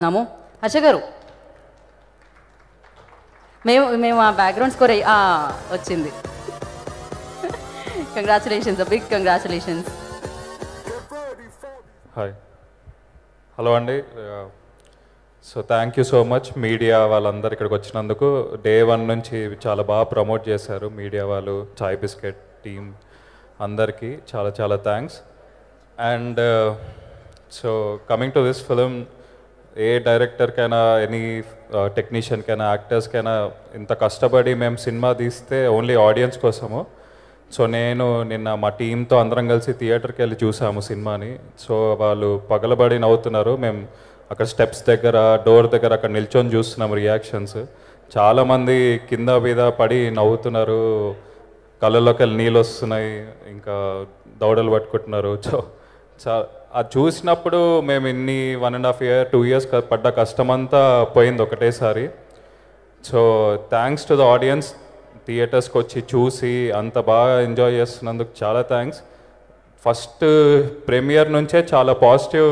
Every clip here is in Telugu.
నమో హర్ష గారు మేము ఆ బ్యాక్గ్రౌండ్ స్కోర్ వచ్చింది. Congratulations, big congratulations. Hi, hello అండి. So thank you so much media వాళ్ళందరూ ఇక్కడికి వచ్చినందుకు. డే 1 నుంచి చాలా బాగా ప్రమోట్ చేశారు మీడియా వాళ్ళు, చాయ్ బిస్కెట్ టీమ్ అందరికీ చాలా చాలా thanks. And so coming to this film, ఏ డైరెక్టర్కైనా, ఎనీ టెక్నీషియన్కైనా, యాక్టర్స్కైనా ఇంత కష్టపడి మేము సినిమా తీస్తే ఓన్లీ ఆడియన్స్ కోసము. సో నేను నిన్న మా టీంతో అందరం కలిసి థియేటర్కి వెళ్ళి చూసాము సినిమాని. సో వాళ్ళు పగలబడి నవ్వుతున్నారు. మేము అక్కడ స్టెప్స్ దగ్గర, డోర్ దగ్గర అక్కడ నిల్చొని చూస్తున్నాము రియాక్షన్స్. చాలామంది కింద మీద పడి నవ్వుతున్నారు, కళ్ళలోకి వెళ్ళి నీళ్ళు వస్తున్నాయి, ఇంకా దౌడలు పట్టుకుంటున్నారు. సో అది చూసినప్పుడు మేము ఇన్ని 1.5 years 2 years పడ్డ కష్టమంతా పోయింది ఒకటేసారి. So thanks to the audience, థియేటర్స్కి వచ్చి చూసి అంత బాగా ఎంజాయ్ చేస్తున్నందుకు చాలా థ్యాంక్స్. ఫస్ట్ ప్రీమియర్ నుంచే చాలా పాజిటివ్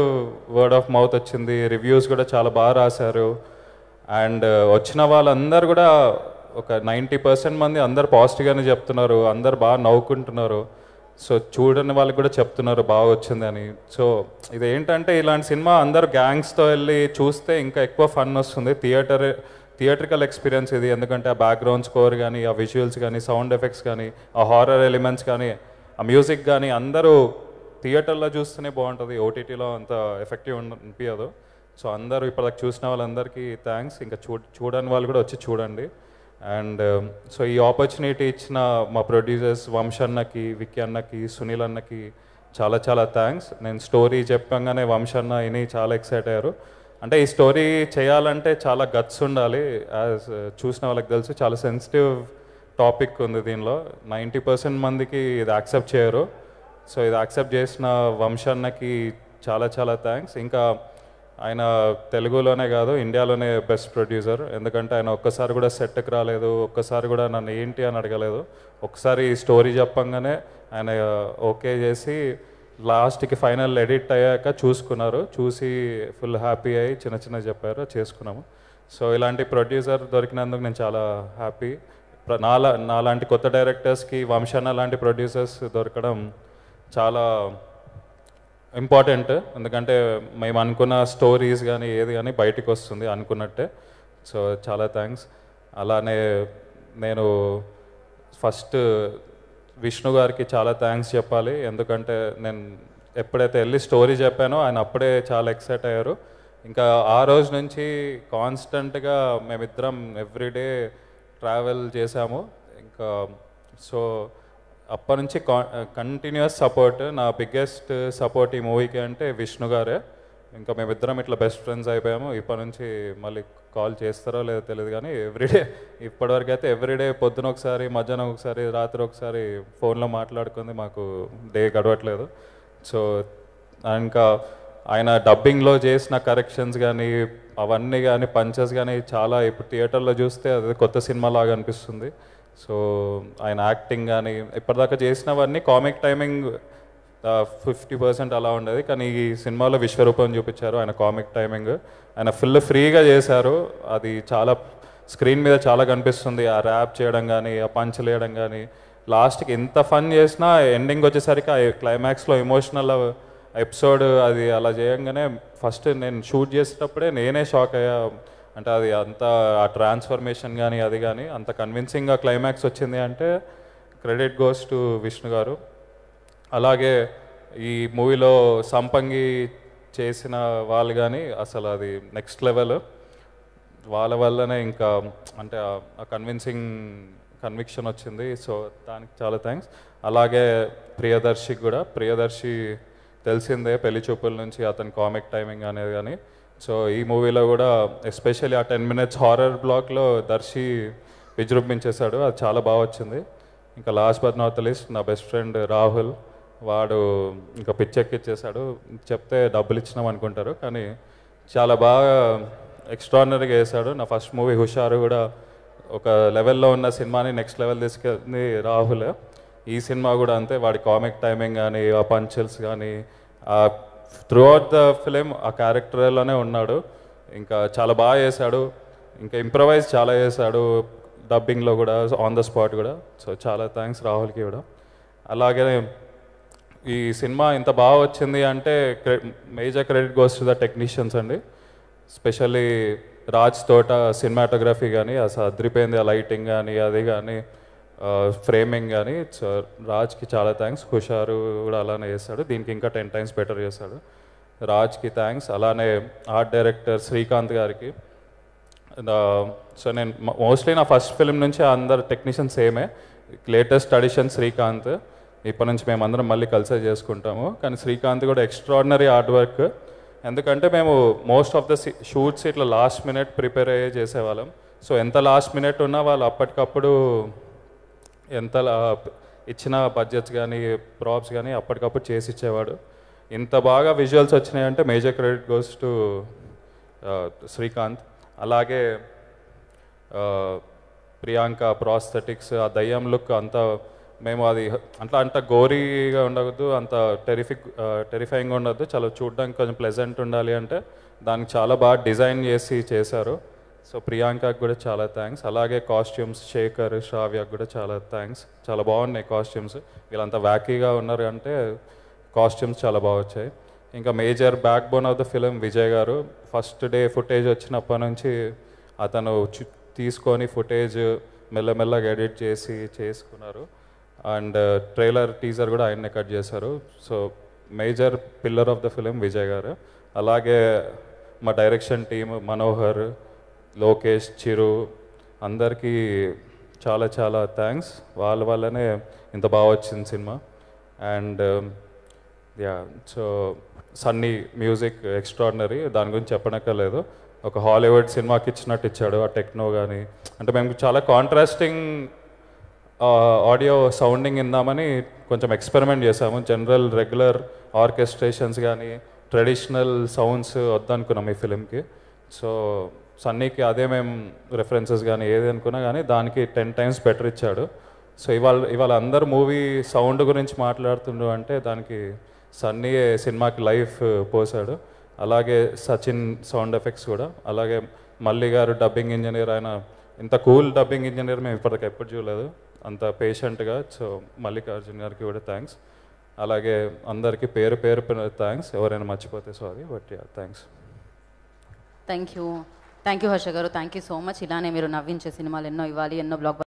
వర్డ్ ఆఫ్ మౌత్ వచ్చింది, రివ్యూస్ కూడా చాలా బాగా రాశారు. అండ్ వచ్చిన వాళ్ళందరూ కూడా ఒక 90% మంది అందరు పాజిటివ్గానే చెప్తున్నారు, అందరు బాగా నవ్వుకుంటున్నారు. సో చూడని వాళ్ళకి కూడా చెప్తున్నారు బాగా వచ్చిందని. సో ఇదేంటంటే ఇలాంటి సినిమా అందరు గ్యాంగ్స్తో వెళ్ళి చూస్తే ఇంకా ఎక్కువ ఫన్ వస్తుంది. థియేట్రికల్ ఎక్స్పీరియన్స్ ఇది. ఎందుకంటే ఆ బ్యాక్గ్రౌండ్ స్కోర్ కానీ, ఆ విజువల్స్ కానీ, సౌండ్ ఎఫెక్ట్స్ కానీ, ఆ హారర్ ఎలిమెంట్స్ కానీ, ఆ మ్యూజిక్ కానీ అందరూ థియేటర్లో చూస్తేనే బాగుంటుంది. ఓటీటీలో అంత ఎఫెక్టివ్ అనిపించదు. సో అందరూ ఇప్పటిదాకా చూసిన వాళ్ళందరికీ థ్యాంక్స్. ఇంకా చూడని వాళ్ళు కూడా వచ్చి చూడండి. అండ్ సో ఈ ఆపర్చునిటీ ఇచ్చిన మా ప్రొడ్యూసర్స్ వంశ అన్నకి, విక్కీ అన్నకి, సునీల్ అన్నకి చాలా చాలా థ్యాంక్స్. నేను స్టోరీ చెప్పగానే వంశ అన్న విని చాలా ఎక్సైట్ అయ్యారు. అంటే ఈ స్టోరీ చేయాలంటే చాలా గట్స్ ఉండాలి. యాజ్ చూసిన వాళ్ళకి తెలుసు, చాలా సెన్సిటివ్ టాపిక్ ఉంది దీనిలో. 90% మందికి ఇది యాక్సెప్ట్ చేయరు. సో ఇది యాక్సెప్ట్ చేసిన వంశ అన్నకి చాలా చాలా థ్యాంక్స్. ఇంకా ఆయన తెలుగులోనే కాదు, ఇండియాలోనే బెస్ట్ ప్రొడ్యూసర్. ఎందుకంటే ఆయన ఒక్కసారి కూడా సెట్కి రాలేదు, ఒక్కసారి కూడా నన్ను ఏంటి అని అడగలేదు. ఒకసారి స్టోరీ చెప్పంగానే ఆయన ఓకే చేసి లాస్ట్కి ఫైనల్ ఎడిట్ అయ్యాక చూసుకున్నారు. చూసి ఫుల్ హ్యాపీ అయ్యి చిన్న చిన్న చెప్పారు, చేసుకున్నాము. సో ఇలాంటి ప్రొడ్యూసర్ దొరికినందుకు నేను చాలా హ్యాపీ. నాలాంటి కొత్త డైరెక్టర్స్కి వంశన్న లాంటి ప్రొడ్యూసర్స్ దొరకడం చాలా ఇంపార్టెంట్. ఎందుకంటే మేము అనుకున్న స్టోరీస్ కానీ ఏది కానీ బయటికి వస్తుంది అనుకున్నట్టే. సో చాలా థ్యాంక్స్. అలానే నేను ఫస్ట్ విష్ణు గారికి చాలా థ్యాంక్స్ చెప్పాలి. ఎందుకంటే నేను ఎప్పుడైతే వెళ్ళి స్టోరీ చెప్పానో ఆయన అప్పుడే చాలా ఎక్సైట్ అయ్యారు. ఇంకా ఆ రోజు నుంచి కాన్స్టెంట్గా మేమిద్దరం ఎవ్రీడే ట్రావెల్ చేశాము. ఇంకా సో అప్పటి నుంచి కంటిన్యూస్ సపోర్ట్. నా బిగ్గెస్ట్ సపోర్ట్ ఈ మూవీకి అంటే విష్ణు గారే. ఇంకా మేమిద్దరం ఇట్లా బెస్ట్ ఫ్రెండ్స్ అయిపోయాము. ఇప్పటి నుంచి మళ్ళీ కాల్ చేస్తారో లేదో తెలియదు కానీ ఎవ్రీడే, ఇప్పటివరకు అయితే ఎవ్రీడే పొద్దున ఒకసారి, మధ్యాహ్నం ఒకసారి, రాత్రి ఒకసారి ఫోన్లో మాట్లాడుకుంది మాకు డే గడవట్లేదు. సో ఇంకా ఆయన డబ్బింగ్లో చేసిన కరెక్షన్స్ కానీ, అవన్నీ కానీ, పంచెస్ కానీ చాలా ఇప్పుడు థియేటర్లో చూస్తే అది కొత్త సినిమా లాగా అనిపిస్తుంది. సో ఆయన యాక్టింగ్ కానీ ఇప్పటిదాకా చేసినవన్నీ కామిక్ టైమింగ్ 50% అలా ఉండేది. కానీ ఈ సినిమాలో విశ్వరూపం చూపించారు. ఆయన కామిక్ టైమింగ్ ఆయన ఫుల్ ఫ్రీగా చేశారు. అది చాలా స్క్రీన్ మీద చాలా కనిపిస్తుంది. ఆ ర్యాప్ చేయడం కానీ, ఆ పంచులు వేయడం కానీ, లాస్ట్కి ఎంత ఫన్ చేసినా ఎండింగ్ వచ్చేసరికి ఆ క్లైమాక్స్లో ఎమోషనల్ ఎపిసోడ్ అది అలా చేయంగానే ఫస్ట్ నేను షూట్ చేసేటప్పుడే నేనే షాక్ అయ్యా. అంటే అది అంత ఆ ట్రాన్స్ఫర్మేషన్ కానీ అది కానీ అంత కన్విన్సింగ్గా క్లైమాక్స్ వచ్చింది అంటే క్రెడిట్ గోస్ టు విష్ణు గారు. అలాగే ఈ మూవీలో సంపంగి చేసిన వాళ్ళు కానీ అసలు అది నెక్స్ట్ లెవెల్. వాళ్ళ వల్లనే ఇంకా అంటే ఆ కన్విక్షన్ వచ్చింది. సో దానికి చాలా థ్యాంక్స్. అలాగే ప్రియదర్శికి కూడా. ప్రియదర్శి తెలిసిందే పెళ్లి చూపుల నుంచి అతని కామిక్ టైమింగ్ అనేది కానీ. సో ఈ మూవీలో కూడా ఎస్పెషల్లీ ఆ 10 minutes హారర్ బ్లాక్లో దర్శి విజృంభించేశాడు. అది చాలా బాగా వచ్చింది. ఇంకా last but not the list నా బెస్ట్ ఫ్రెండ్ రాహుల్. వాడు ఇంకా పిచ్చెక్కిచ్చేశాడు. చెప్తే డబ్బులు ఇచ్చినాం అనుకుంటారు కానీ చాలా బాగా ఎక్స్ట్రాడినరీగా వేశాడు. నా ఫస్ట్ మూవీ హుషారు కూడా ఒక లెవెల్లో ఉన్న సినిమాని నెక్స్ట్ లెవెల్ తీసుకెళ్ళింది రాహుల్. ఈ సినిమా కూడా అంతే. వాడి కామిక్ టైమింగ్ కానీ, ఆ పంచల్స్ కానీ, త్రూ అవుట్ ద ఫిలిం ఆ క్యారెక్టర్లోనే ఉన్నాడు. ఇంకా చాలా బాగా చేశాడు, ఇంకా ఇంప్రవైజ్ చాలా చేశాడు డబ్బింగ్లో కూడా, ఆన్ ద స్పాట్ కూడా. సో చాలా థ్యాంక్స్ రాహుల్కి కూడా. అలాగే ఈ సినిమా ఇంత బాగా వచ్చింది అంటే major credit goes to the technicians అండి. స్పెషల్లీ రాజ్ తోట సినిమాటోగ్రఫీ కానీ అసలు అదిరిపోయింది, ఆ లైటింగ్ కానీ అది కానీ ఫ్రేమింగ్ కానీ. సో రాజ్కి చాలా థ్యాంక్స్. హుషారు కూడా అలానే చేస్తాడు, దీనికి ఇంకా 10 times బెటర్ చేస్తాడు. రాజ్కి థ్యాంక్స్. అలానే ఆర్ట్ డైరెక్టర్ శ్రీకాంత్ గారికి. సో నేను మోస్ట్లీ నా ఫస్ట్ ఫిల్మ్ నుంచి అందరు టెక్నీషియన్స్ సేమే. Latest addition Srikanth. ఇప్పటి నుంచి మేము అందరం మళ్ళీ కలిసే చేసుకుంటాము. కానీ శ్రీకాంత్ కూడా ఎక్స్ట్రాడినరీ హార్డ్ వర్క్. ఎందుకంటే మేము మోస్ట్ ఆఫ్ ద షూట్స్ ఇట్లా లాస్ట్ మినిట్ ప్రిపేర్ అయ్యే చేసేవాళ్ళం. సో ఎంత లాస్ట్ మినిట్ ఉన్నా వాళ్ళు అప్పటికప్పుడు ఎంత ఇచ్చిన బడ్జెట్స్ కానీ ప్రాప్స్ కానీ అప్పటికప్పుడు చేసి ఇచ్చేవాడు. ఇంత బాగా విజువల్స్ వచ్చినాయంటే major credit goes to Srikanth. అలాగే ప్రియాంక ప్రాస్థెటిక్స్, ఆ దయ్యం లుక్ అంతా మేము అది అంత గోరీగా ఉండవద్దు, అంత టెరిఫైయింగ్గా ఉండద్దు, చాలా చూడడానికి కొంచెం ప్లెజెంట్ ఉండాలి అంటే దానికి చాలా బాగా డిజైన్ చేసి చేశారు. సో ప్రియాంకకి కూడా చాలా థ్యాంక్స్. అలాగే కాస్ట్యూమ్స్ శేఖర్ శ్రావ్యకు కూడా చాలా థ్యాంక్స్. చాలా బాగున్నాయి కాస్ట్యూమ్స్. వీళ్ళంతా వ్యాకీగా ఉన్నారు అంటే కాస్ట్యూమ్స్ చాలా బాగా వచ్చాయి. ఇంకా major backbone of the film Vijay గారు. ఫస్ట్ డే ఫుటేజ్ వచ్చినప్పటి నుంచి అతను తీసుకొని ఫుటేజ్ మెల్లమెల్లగా ఎడిట్ చేసి చేసుకున్నారు. అండ్ ట్రైలర్ టీజర్ కూడా ఆయన్నే కట్ చేశారు. So major pillar of the film Vijay గారు. అలాగే మా డైరెక్షన్ టీమ్ మనోహర్, లోకేష్, చిరు అందరికీ చాలా చాలా థ్యాంక్స్. వాళ్ళ వల్లనే ఇంత బాగా వచ్చింది cinema. And so Sunny music extraordinary, దాని గురించి చెప్పనక్కర్లేదు. ఒక హాలీవుడ్ సినిమాకి ఇచ్చినట్టు ఇచ్చాడు ఆ టెక్నో కానీ. అంటే మేము చాలా కాంట్రాస్టింగ్ ఆడియో సౌండింగ్ ఇందామని కొంచెం ఎక్స్పెరిమెంట్ చేసాము. జనరల్ రెగ్యులర్ ఆర్కెస్ట్రేషన్స్ కానీ ట్రెడిషనల్ సౌండ్స్ వద్దనుకున్నాం ఈ ఫిలింకి. సో సన్నీకి అదే మేము రెఫరెన్సెస్ కానీ ఏది అనుకున్నా కానీ దానికి 10 times బెటర్ ఇచ్చాడు. సో ఇవాళ అందరు మూవీ సౌండ్ గురించి మాట్లాడుతుండ్రు అంటే దానికి సన్నీ సినిమాకి లైఫ్ పోసాడు. అలాగే సచిన్ సౌండ్ ఎఫెక్ట్స్ కూడా. అలాగే మల్లి గారు డబ్బింగ్ ఇంజనీర్. ఆయన ఇంత కూల్ డబ్బింగ్ ఇంజనీర్ మేము ఇప్పటికి ఎప్పుడు చూడలేదు, అంత పేషెంట్గా. సో మల్లికార్జున్ గారికి కూడా థ్యాంక్స్. అలాగే అందరికీ పేరు పేరు థ్యాంక్స్. ఎవరైనా మర్చిపోతే sorry, but thanks. Thank you Harsha గారు. Thank you so much. ఇలానే మీరు నవ్వించే సినిమాలు ఎన్నో ఇవ్వాలి, ఎన్నో బ్లాక్